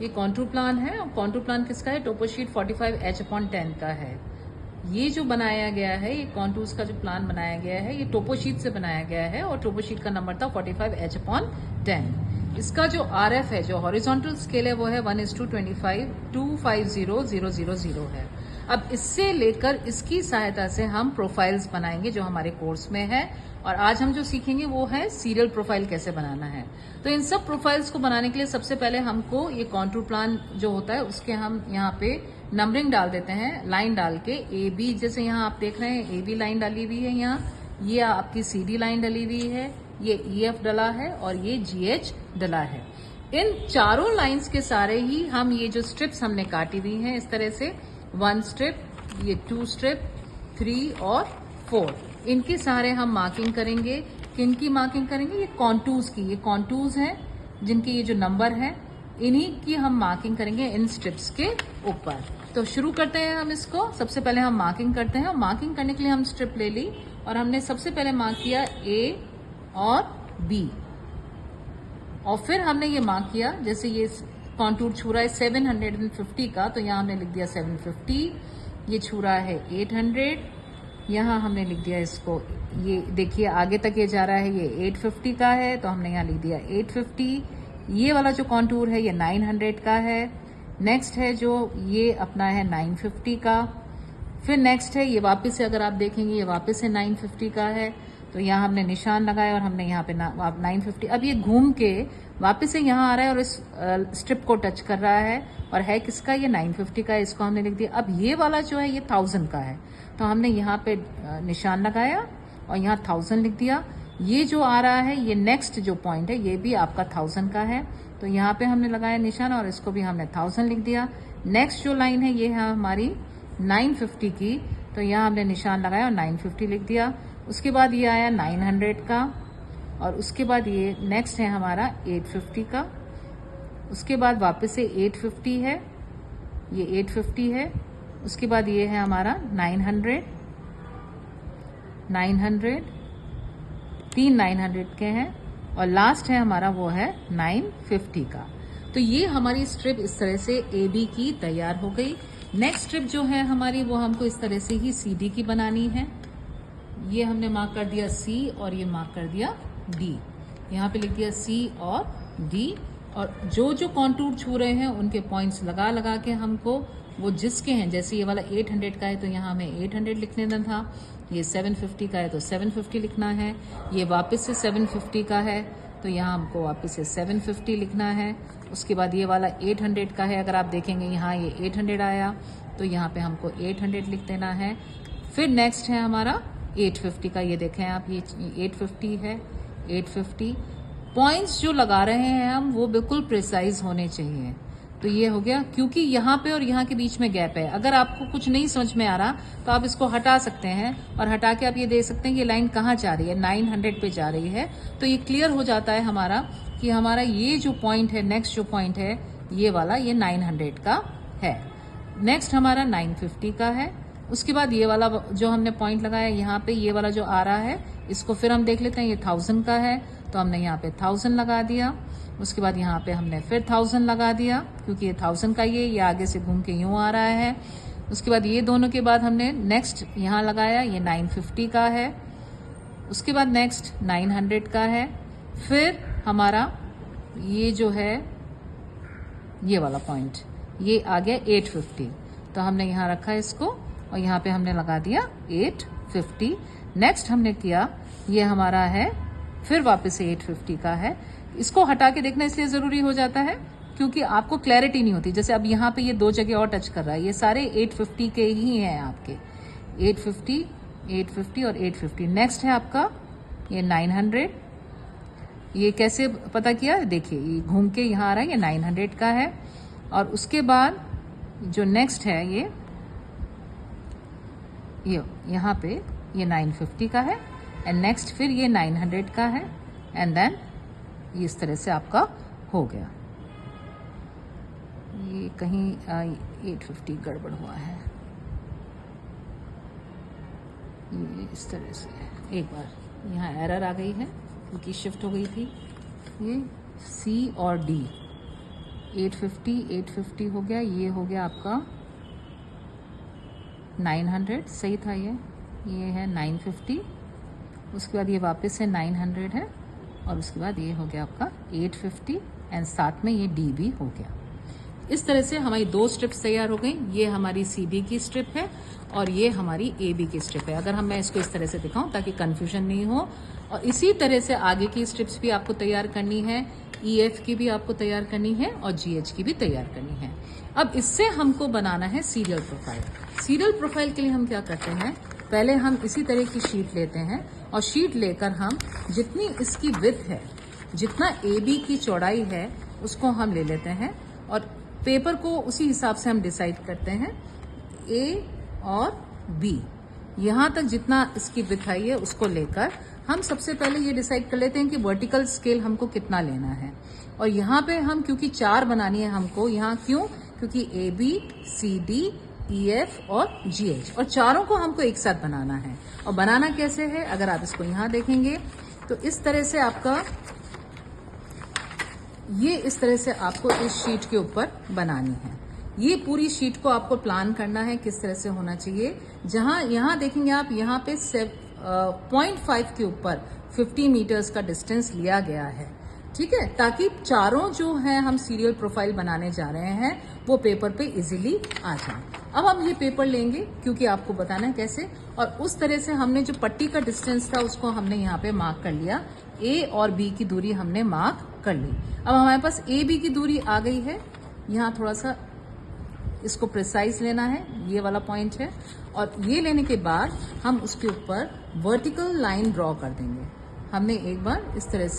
ये contour plan है और कॉन्टूर प्लान किसका है? टोपोशीट 45H/10 का है। ये जो बनाया गया है, ये कॉन्टूर्स का जो प्लान बनाया गया है, ये टोपोशीट से बनाया गया है और टोपोशीट का नंबर था 45H/10। इसका जो RF है, जो हॉरिजॉन्टल स्केल है, वो है 1:25,250,000 है। अब इससे लेकर इसकी सहायता से हम प्रोफाइल्स बनाएंगे जो हमारे कोर्स में है, और आज हम जो सीखेंगे वो है सीरियल प्रोफाइल कैसे बनाना है। तो इन सब प्रोफाइल्स को बनाने के लिए सबसे पहले हमको ये कॉन्टूर प्लान जो होता है उसके हम यहाँ पे नंबरिंग डाल देते हैं, लाइन डाल के ए बी, जैसे यहाँ आप देख रहे हैं AB लाइन डाली हुई है, यहाँ ये आपकी CD लाइन डली हुई है, ये EF डला है और ये GH डला है। इन चारों लाइंस के सारे ही हम ये जो स्ट्रिप्स हमने काटी हुई हैं इस तरह से, 1 स्ट्रिप, ये 2 स्ट्रिप, 3 और 4, इनके सारे हम मार्किंग करेंगे। किनकी मार्किंग करेंगे? ये कॉन्टूर्स की, ये कॉन्टूर्स हैं जिनके ये जो नंबर है, इन्हीं की हम मार्किंग करेंगे इन स्ट्रिप्स के ऊपर। तो शुरू करते हैं हम इसको। सबसे पहले हम मार्किंग करते हैं, और मार्किंग करने के लिए हम स्ट्रिप ले ली और हमने सबसे पहले मार्क किया A और B, और फिर हमने ये मार्क किया, जैसे ये कॉन्टूर छू रहा है 750 का, तो यहाँ हमने लिख दिया 750। ये छू रहा है 800, यहाँ हमने लिख दिया इसको, ये देखिए आगे तक ये जा रहा है, ये 850 का है, तो हमने यहाँ लिख दिया 850। ये वाला जो कॉन्टूर है ये 900 का है। नेक्स्ट है जो ये अपना है 950 का। फिर नेक्स्ट है ये वापस से, अगर आप देखेंगे ये वापस से 950 का है, तो यहाँ हमने निशान लगाया और हमने यहाँ पे 950। अब ये घूम के वापस से यहाँ आ रहा है और इस स्ट्रिप को टच कर रहा है, और है किसका? ये 950 का है, इसको हमने लिख दिया। अब ये वाला जो है ये 1000 का है, तो हमने यहाँ पे निशान लगाया और यहाँ 1000 लिख दिया। ये जो आ रहा है ये नेक्स्ट जो पॉइंट है ये भी आपका 1000 का है, तो यहाँ पे हमने लगाया निशान और इसको भी हमने 1000 लिख दिया। नेक्स्ट जो लाइन है ये है हमारी 950 की, तो यहाँ हमने निशान लगाया और 950 लिख दिया। उसके बाद ये आया 900 का, और उसके बाद ये नेक्स्ट है हमारा 850 का। उसके बाद वापस से 850 है, ये 850 है। उसके बाद ये है हमारा 900, 3 900 के हैं, और लास्ट है हमारा वो है 950 का। तो ये हमारी स्ट्रिप इस तरह से AB की तैयार हो गई। नेक्स्ट स्ट्रिप जो है हमारी वो हमको इस तरह से ही CD की बनानी है। ये हमने मार्क कर दिया C और ये मार्क कर दिया D, यहाँ पे लिख दिया C और D, और जो जो कॉन्टूर छू रहे हैं उनके पॉइंट्स लगा लगा के हमको वो जिसके हैं, जैसे ये वाला 800 का है तो यहाँ हमें 800 लिखने देना था, ये 750 का है तो 750 लिखना है, ये वापस से 750 का है तो यहाँ हमको वापस से 750 लिखना है। उसके बाद ये वाला 800 का है, अगर आप देखेंगे यहाँ ये 800 आया तो यहाँ पे हमको 800 लिख देना है। फिर नेक्स्ट है हमारा 850 का, ये देखें आप, ये 850 है, 850। पॉइंट्स जो लगा रहे हैं हम वो बिल्कुल प्रिसाइज होने चाहिए। तो ये हो गया, क्योंकि यहाँ पे और यहाँ के बीच में गैप है। अगर आपको कुछ नहीं समझ में आ रहा तो आप इसको हटा सकते हैं, और हटा के आप ये देख सकते हैं कि ये लाइन कहाँ जा रही है, 900 पे जा रही है। तो ये क्लियर हो जाता है हमारा कि हमारा ये जो पॉइंट है, नेक्स्ट जो पॉइंट है ये वाला, ये 900 का है। नेक्स्ट हमारा 950 का है। उसके बाद ये वाला जो हमने पॉइंट लगाया यहाँ पे, ये वाला जो आ रहा है इसको फिर हम देख लेते हैं, ये 1000 का है तो हमने यहाँ पे 1000 लगा दिया। उसके बाद यहाँ पे हमने फिर 1000 लगा दिया, क्योंकि ये 1000 का ये आगे से घूम के यूं आ रहा है। उसके बाद ये दोनों के बाद हमने नेक्स्ट यहाँ लगाया, ये 950 का है। उसके बाद नेक्स्ट 900 का है। फिर हमारा ये जो है ये वाला पॉइंट, ये आ गया 850, तो हमने यहाँ रखा इसको और यहाँ पे हमने लगा दिया 850। नेक्स्ट हमने किया, ये हमारा है फिर वापस से 850 का है। इसको हटा के देखना इसलिए ज़रूरी हो जाता है क्योंकि आपको क्लैरिटी नहीं होती। जैसे अब यहाँ पे ये दो जगह और टच कर रहा है, ये सारे 850 के ही हैं आपके, 850, 850 और 850। नेक्स्ट है आपका ये 900। ये कैसे पता किया? देखिए ये घूम के यहाँ आ रहा है, ये 900 का है। और उसके बाद जो नेक्स्ट है ये यहाँ पे ये 950 का है, एंड नेक्स्ट फिर ये 900 का है, एंड देन इस तरह से आपका हो गया। ये कहीं 850 गड़बड़ हुआ है, ये इस तरह से एक बार यहाँ एरर आ गई है क्योंकि शिफ्ट हो गई थी। ये C और D, 850 हो गया, ये हो गया आपका 900, सही था ये है 950, उसके बाद ये वापस से 900 है, और उसके बाद ये हो गया आपका 850 एंड साथ में ये डी भी हो गया। इस तरह से हमारी 2 स्ट्रिप्स तैयार हो गई। ये हमारी CD की स्ट्रिप है और ये हमारी AB की स्ट्रिप है। अगर मैं इसको इस तरह से दिखाऊं ताकि कंफ्यूजन नहीं हो, और इसी तरह से आगे की स्ट्रिप्स भी आपको तैयार करनी है, EF की भी आपको तैयार करनी है और GH की भी तैयार करनी है। अब इससे हमको बनाना है सीरियल प्रोफाइल। सीरियल प्रोफाइल के लिए हम क्या करते हैं, पहले हम इसी तरह की शीट लेते हैं और शीट लेकर हम जितनी इसकी विड्थ है, जितना AB की चौड़ाई है, उसको हम ले लेते हैं और पेपर को उसी हिसाब से हम डिसाइड करते हैं। A और B यहाँ तक जितना इसकी विड्थ आई है उसको लेकर हम सबसे पहले ये डिसाइड कर लेते हैं कि वर्टिकल स्केल हमको कितना लेना है। और यहाँ पे हम क्योंकि 4 बनानी है हमको, यहाँ क्यों, क्योंकि AB, CD, EF और GH, और चारों को हमको एक साथ बनाना है। और बनाना कैसे है, अगर आप इसको यहाँ देखेंगे तो इस तरह से आपका ये इस तरह से आपको इस शीट के ऊपर बनानी है। ये पूरी शीट को आपको प्लान करना है किस तरह से होना चाहिए। जहां यहाँ देखेंगे आप, यहाँ पे 0.5 के ऊपर 50 मीटर्स का डिस्टेंस लिया गया है, ठीक है, ताकि चारों जो है हम सीरियल प्रोफाइल बनाने जा रहे हैं वो पेपर पे इजीली आ जाए। अब हम ये पेपर लेंगे क्योंकि आपको बताना है कैसे, और उस तरह से हमने जो पट्टी का डिस्टेंस था उसको हमने यहाँ पे मार्क कर लिया। A और B की दूरी हमने मार्क कर ली। अब हमारे पास AB की दूरी आ गई है, यहाँ थोड़ा सा इसको प्रिसाइज लेना है, ये वाला पॉइंट है, और ये लेने के बाद हम उसके ऊपर वर्टिकल लाइन ड्रॉ कर देंगे। हमने एक बार इस तरह से